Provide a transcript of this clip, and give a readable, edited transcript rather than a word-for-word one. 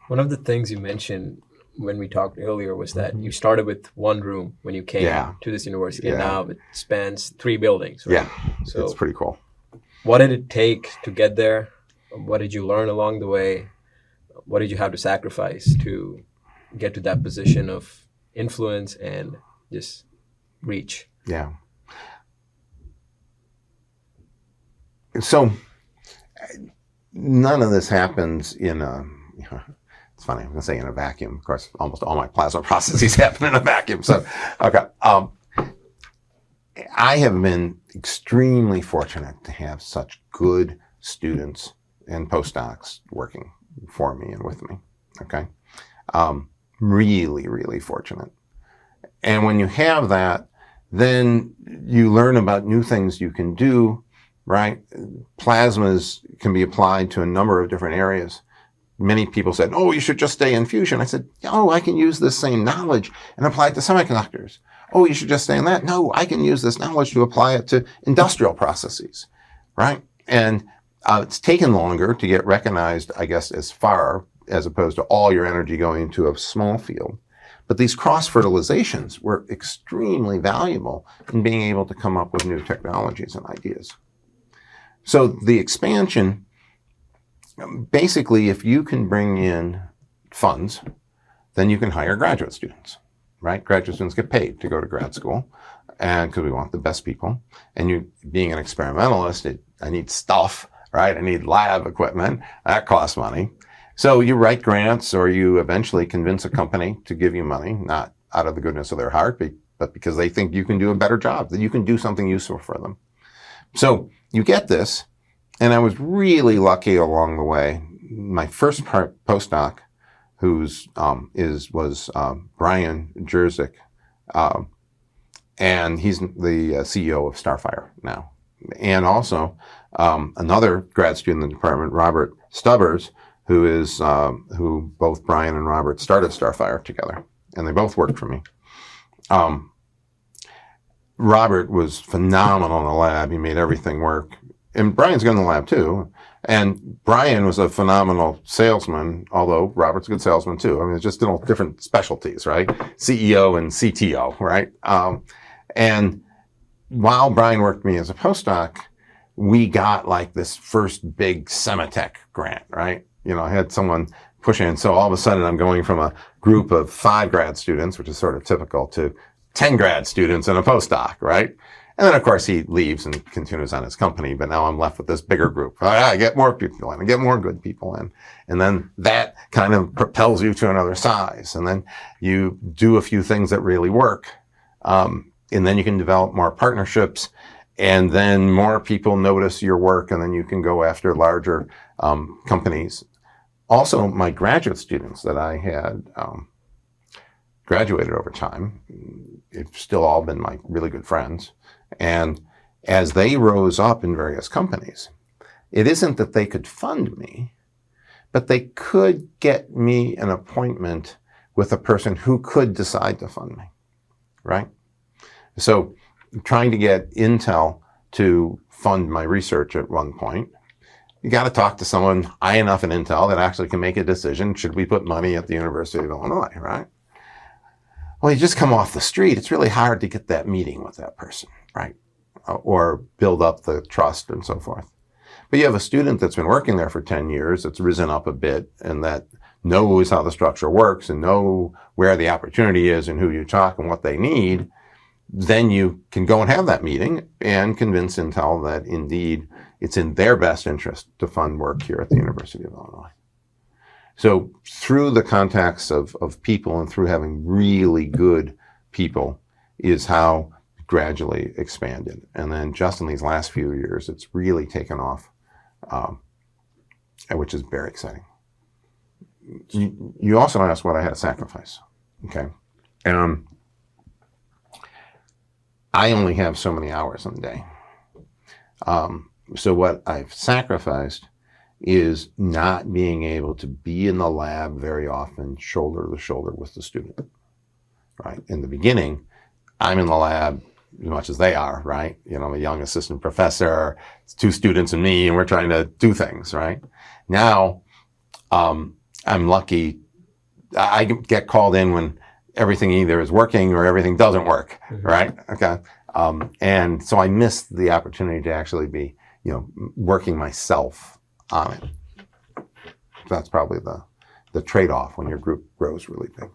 One of the things you mentioned when we talked earlier was that you started with one room when you came to this university, and now it spans 3 buildings, right? Yeah, so it's pretty cool. What did it take to get there? What did you learn along the way? What did you have to sacrifice to get to that position of influence and just reach? Yeah. So none of this happens in a, it's funny, I'm going to say in a vacuum. Of course, almost all my plasma processes happen in a vacuum. So, okay. I have been extremely fortunate to have such good students and postdocs working for me and with me. Okay. Really, really fortunate. And when you have that, then you learn about new things you can do, right? Plasmas can be applied to a number of different areas. Many people said, oh, you should just stay in fusion. I said, oh, I can use this same knowledge and apply it to semiconductors. Oh, you should just stay in that. No, I can use this knowledge to apply it to industrial processes, right? And it's taken longer to get recognized, I guess, as far as opposed to all your energy going into a small field. But these cross-fertilizations were extremely valuable in being able to come up with new technologies and ideas. So the expansion, basically, if you can bring in funds, then you can hire graduate students, right? Graduate students get paid to go to grad school, and because we want the best people. And you, being an experimentalist, I need stuff, right? I need lab equipment. That costs money. So you write grants, or you eventually convince a company to give you money, not out of the goodness of their heart, but because they think you can do a better job, that you can do something useful for them. So you get this, and I was really lucky along the way. My first postdoc, was Brian Ruzic, and he's the CEO of Starfire now. And also another grad student in the department, Robert Stubbers, who both Brian and Robert started Starfire together, and they both worked for me. Robert was phenomenal in the lab. He made everything work. And Brian's good in the lab too. And Brian was a phenomenal salesman, although Robert's a good salesman too. I mean, it's just different specialties, right? CEO and CTO, right? And while Brian worked with me as a postdoc, we got like this first big Semitech grant, right? I had someone pushing, and so all of a sudden I'm going from a group of 5 grad students, which is sort of typical, to 10 grad students and a postdoc, right? And then, of course, he leaves and continues on his company, but now I'm left with this bigger group. I get more people in, I get more good people in. And then that kind of propels you to another size. And then you do a few things that really work. And then you can develop more partnerships, and then more people notice your work, and then you can go after larger companies. Also, my graduate students that I had graduated over time, they've still all been my really good friends. And as they rose up in various companies, it isn't that they could fund me, but they could get me an appointment with a person who could decide to fund me, right? So trying to get Intel to fund my research at one point, you got to talk to someone high enough in Intel that actually can make a decision. Should we put money at the University of Illinois, right? Well, you just come off the street. It's really hard to get that meeting with that person, right? Or build up the trust and so forth. But you have a student that's been working there for 10 years, that's risen up a bit, and that knows how the structure works and know where the opportunity is and who you talk and what they need. Then you can go and have that meeting and convince Intel that indeed it's in their best interest to fund work here at the University of Illinois. So through the contacts of people and through having really good people is how it gradually expanded. And then just in these last few years, it's really taken off, which is very exciting. You also asked what I had to sacrifice, okay? And I only have so many hours in the day. So what I've sacrificed is not being able to be in the lab very often, shoulder to shoulder with the student, right? In the beginning, I'm in the lab as much as they are, right? I'm a young assistant professor, it's 2 students and me, and we're trying to do things, right? Now, I'm lucky. I get called in when everything either is working or everything doesn't work, right? Okay. And so I missed the opportunity to actually be, working myself on it. That's probably the trade-off when your group grows really big.